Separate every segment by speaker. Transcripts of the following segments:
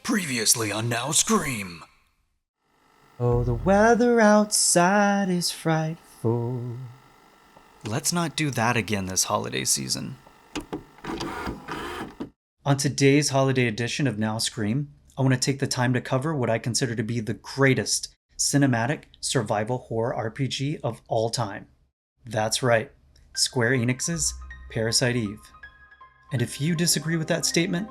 Speaker 1: Previously on Now Scream.
Speaker 2: Oh, the weather outside is frightful.
Speaker 1: Let's not do that again this holiday season.
Speaker 2: On today's holiday edition of Now Scream, I want to take the time to cover what I consider to be the greatest cinematic survival horror RPG of all time. That's right, Square Enix's Parasite Eve. And if you disagree with that statement,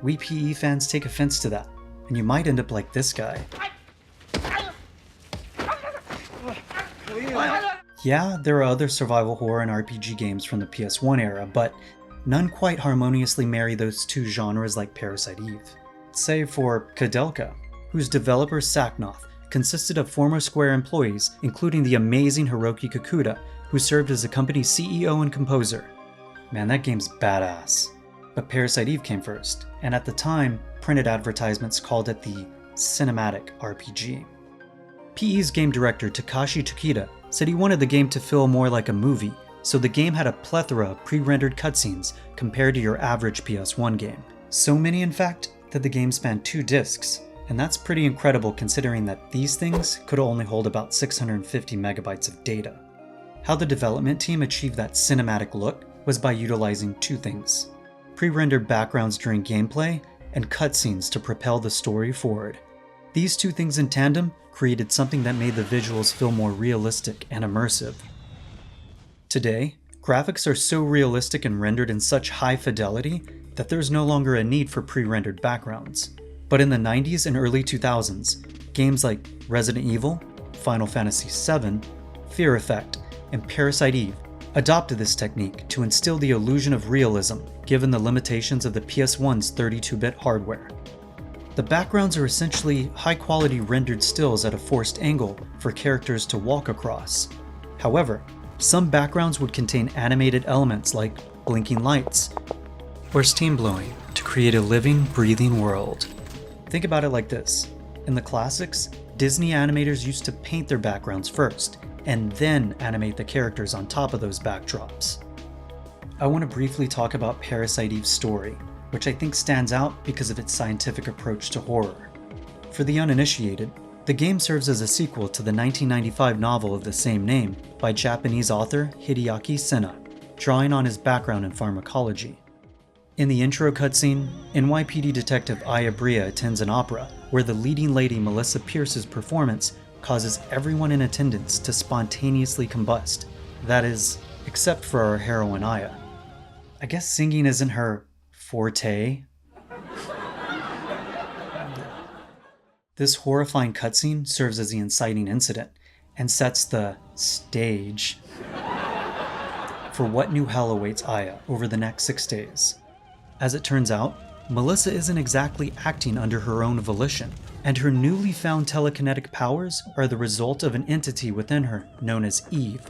Speaker 2: we PE fans take offense to that, and you might end up like this guy. Yeah, there are other survival horror and RPG games from the PS1 era, but none quite harmoniously marry those two genres like Parasite Eve. Save for Koudelka, whose developer Saknoth consisted of former Square employees, including the amazing Hiroki Kikuta, who served as the company's CEO and composer. Man, that game's badass. But Parasite Eve came first, and at the time, printed advertisements called it the Cinematic RPG. PE's game director Takashi Tokita said he wanted the game to feel more like a movie, so the game had a plethora of pre-rendered cutscenes compared to your average PS1 game. So many, in fact, that the game spanned 2 discs, and that's pretty incredible considering that these things could only hold about 650 megabytes of data. How the development team achieved that cinematic look was by utilizing 2 things: pre-rendered backgrounds during gameplay and cutscenes to propel the story forward. These 2 things in tandem created something that made the visuals feel more realistic and immersive. Today, graphics are so realistic and rendered in such high fidelity that there's no longer a need for pre-rendered backgrounds. But in the 90s and early 2000s, games like Resident Evil, Final Fantasy VII, Fear Effect, and Parasite Eve adopted this technique to instill the illusion of realism given the limitations of the PS1's 32-bit hardware. The backgrounds are essentially high-quality rendered stills at a forced angle for characters to walk across. However, some backgrounds would contain animated elements like blinking lights or steam blowing to create a living, breathing world. Think about it like this. In the classics, Disney animators used to paint their backgrounds first, and then animate the characters on top of those backdrops. I want to briefly talk about Parasite Eve's story, which I think stands out because of its scientific approach to horror. For the uninitiated, the game serves as a sequel to the 1995 novel of the same name by Japanese author Hideaki Senna, drawing on his background in pharmacology. In the intro cutscene, NYPD detective Aya Bria attends an opera where the leading lady Melissa Pierce's performance causes everyone in attendance to spontaneously combust. That is, except for our heroine Aya. I guess singing isn't her forte. This horrifying cutscene serves as the inciting incident and sets the stage for what new hell awaits Aya over the next 6 days. As it turns out, Melissa isn't exactly acting under her own volition, and her newly found telekinetic powers are the result of an entity within her known as Eve,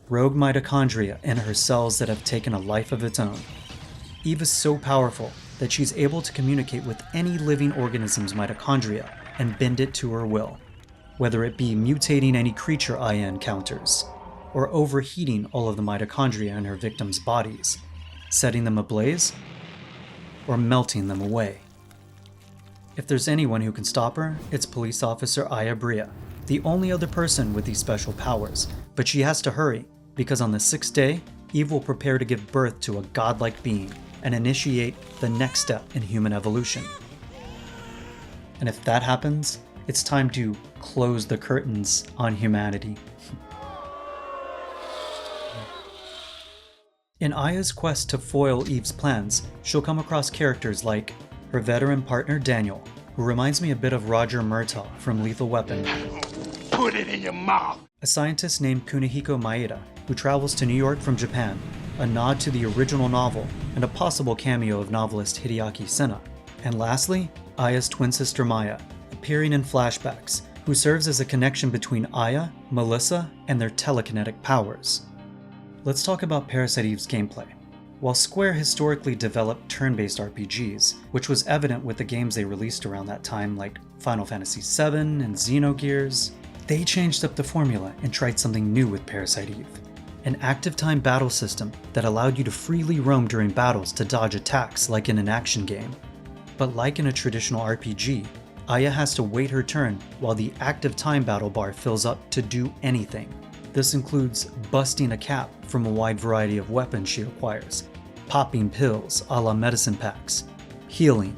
Speaker 2: rogue mitochondria in her cells that have taken a life of its own. Eve is so powerful that she's able to communicate with any living organism's mitochondria and bend it to her will, whether it be mutating any creature Aya encounters, or overheating all of the mitochondria in her victims' bodies, setting them ablaze, or melting them away. If there's anyone who can stop her, it's police officer Aya Bria, the only other person with these special powers, but she has to hurry, because on the 6th day, Eve will prepare to give birth to a godlike being and initiate the next step in human evolution. And if that happens, it's time to close the curtains on humanity. In Aya's quest to foil Eve's plans, she'll come across characters like her veteran partner Daniel, who reminds me a bit of Roger Murtaugh from Lethal Weapon.
Speaker 3: Put it in your mouth!
Speaker 2: A scientist named Kunihiko Maeda, who travels to New York from Japan, a nod to the original novel, and a possible cameo of novelist Hideaki Senna. And lastly, Aya's twin sister Maya, appearing in flashbacks, who serves as a connection between Aya, Melissa, and their telekinetic powers. Let's talk about Parasite Eve's gameplay. While Square historically developed turn-based RPGs, which was evident with the games they released around that time like Final Fantasy VII and Xenogears, they changed up the formula and tried something new with Parasite Eve. an active time battle system that allowed you to freely roam during battles to dodge attacks like in an action game. But like in a traditional RPG, Aya has to wait her turn while the active time battle bar fills up to do anything. This includes busting a cap from a wide variety of weapons she acquires, popping pills a la medicine packs, healing,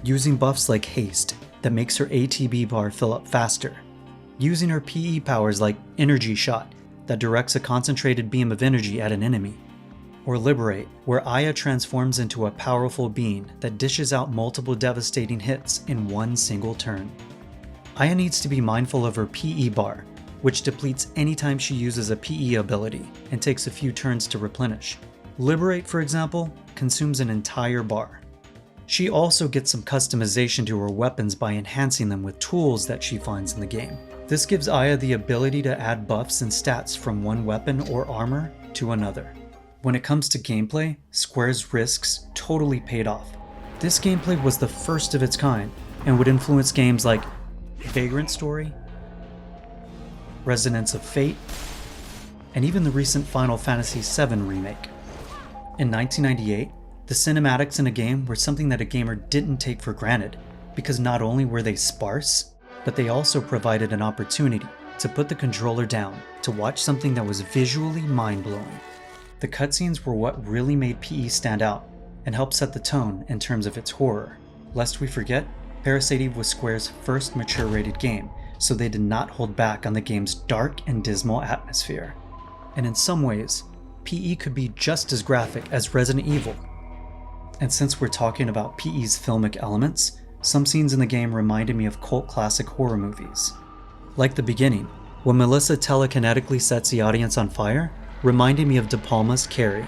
Speaker 2: using buffs like haste that makes her ATB bar fill up faster, using her PE powers like energy shot that directs a concentrated beam of energy at an enemy, or liberate, where Aya transforms into a powerful being that dishes out multiple devastating hits in one single turn. Aya needs to be mindful of her PE bar, which depletes anytime she uses a PE ability and takes a few turns to replenish. Liberate, for example, consumes an entire bar. She also gets some customization to her weapons by enhancing them with tools that she finds in the game. This gives Aya the ability to add buffs and stats from one weapon or armor to another. When it comes to gameplay, Square's risks totally paid off. This gameplay was the first of its kind and would influence games like Vagrant Story, Resonance of Fate, and even the recent Final Fantasy VII remake. In 1998, the cinematics in a game were something that a gamer didn't take for granted, because not only were they sparse, but they also provided an opportunity to put the controller down to watch something that was visually mind-blowing. The cutscenes were what really made PE stand out and helped set the tone in terms of its horror. Lest we forget, Parasite Eve was Square's first mature-rated game, so they did not hold back on the game's dark and dismal atmosphere. And in some ways, PE could be just as graphic as Resident Evil. And since we're talking about PE's filmic elements, some scenes in the game reminded me of cult classic horror movies. Like the beginning, when Melissa telekinetically sets the audience on fire, reminded me of De Palma's Carrie.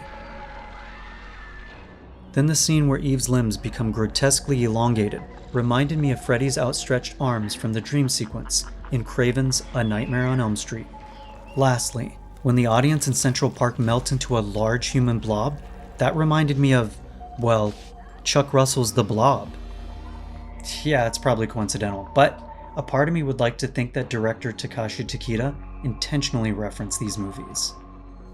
Speaker 2: Then the scene where Eve's limbs become grotesquely elongated reminded me of Freddy's outstretched arms from the dream sequence in Craven's A Nightmare on Elm Street. Lastly, when the audience in Central Park melt into a large human blob, that reminded me of, well, Chuck Russell's The Blob. Yeah, it's probably coincidental, but a part of me would like to think that director Takashi Takeda intentionally referenced these movies.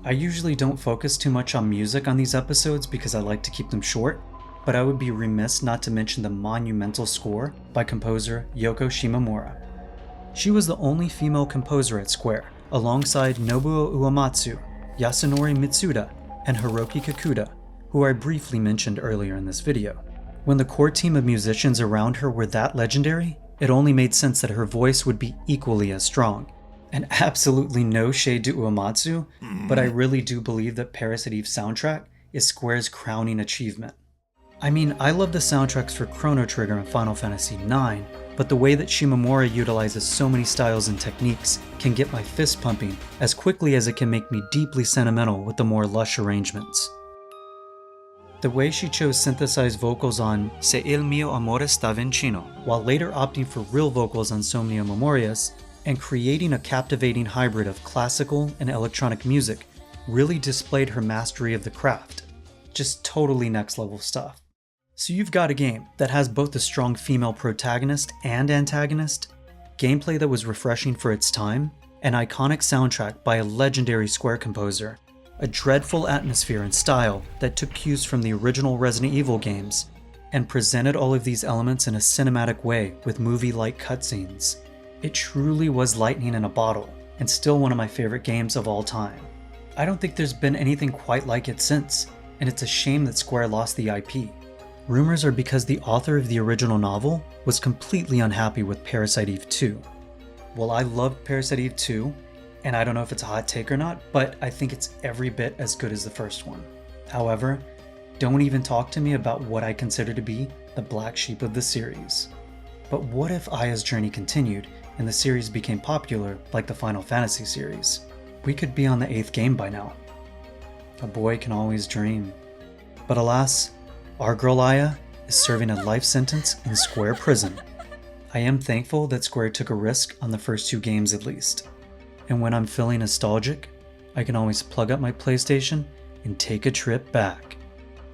Speaker 2: I usually don't focus too much on music on these episodes because I like to keep them short, but I would be remiss not to mention the monumental score by composer Yoko Shimomura. She was the only female composer at Square, alongside Nobuo Uematsu, Yasunori Mitsuda, and Hiroki Kikuta, who I briefly mentioned earlier in this video. When the core team of musicians around her were that legendary, it only made sense that her voice would be equally as strong. And absolutely no shade to Uematsu, but I really do believe that Parasite Eve's soundtrack is Square's crowning achievement. I mean, I love the soundtracks for Chrono Trigger and Final Fantasy IX, but the way that Shimomura utilizes so many styles and techniques can get my fist pumping as quickly as it can make me deeply sentimental with the more lush arrangements. The way she chose synthesized vocals on Se il mio amore sta vincino, while later opting for real vocals on Somnia Memorias, and creating a captivating hybrid of classical and electronic music really displayed her mastery of the craft. Just totally next level stuff. So you've got a game that has both a strong female protagonist and antagonist, gameplay that was refreshing for its time, an iconic soundtrack by a legendary Square composer, a dreadful atmosphere and style that took cues from the original Resident Evil games, and presented all of these elements in a cinematic way with movie-like cutscenes. It truly was lightning in a bottle, and still one of my favorite games of all time. I don't think there's been anything quite like it since, and it's a shame that Square lost the IP. Rumors are because the author of the original novel was completely unhappy with Parasite Eve 2. Well, I loved Parasite Eve 2, and I don't know if it's a hot take or not, but I think it's every bit as good as the first one. However, don't even talk to me about what I consider to be the black sheep of the series. But what if Aya's journey continued and the series became popular like the Final Fantasy series? We could be on the 8th game by now. A boy can always dream. But alas, our girl Aya is serving a life sentence in Square prison. I am thankful that Square took a risk on the first 2 games at least. And when I'm feeling nostalgic, I can always plug up my PlayStation and take a trip back.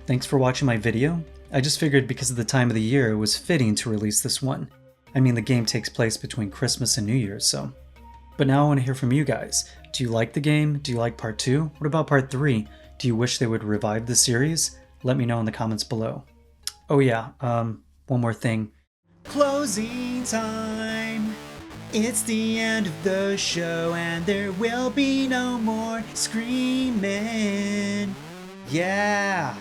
Speaker 2: Thanks for watching my video. I just figured because of the time of the year it was fitting to release this one. I mean, the game takes place between Christmas and New Year's, so. But now I want to hear from you guys. Do you like the game? Do you like part 2? What about part 3? Do you wish they would revive the series? Let me know in the comments below. Oh yeah, one more thing. Closing time! It's the end of the show and there will be no more screaming. Yeah!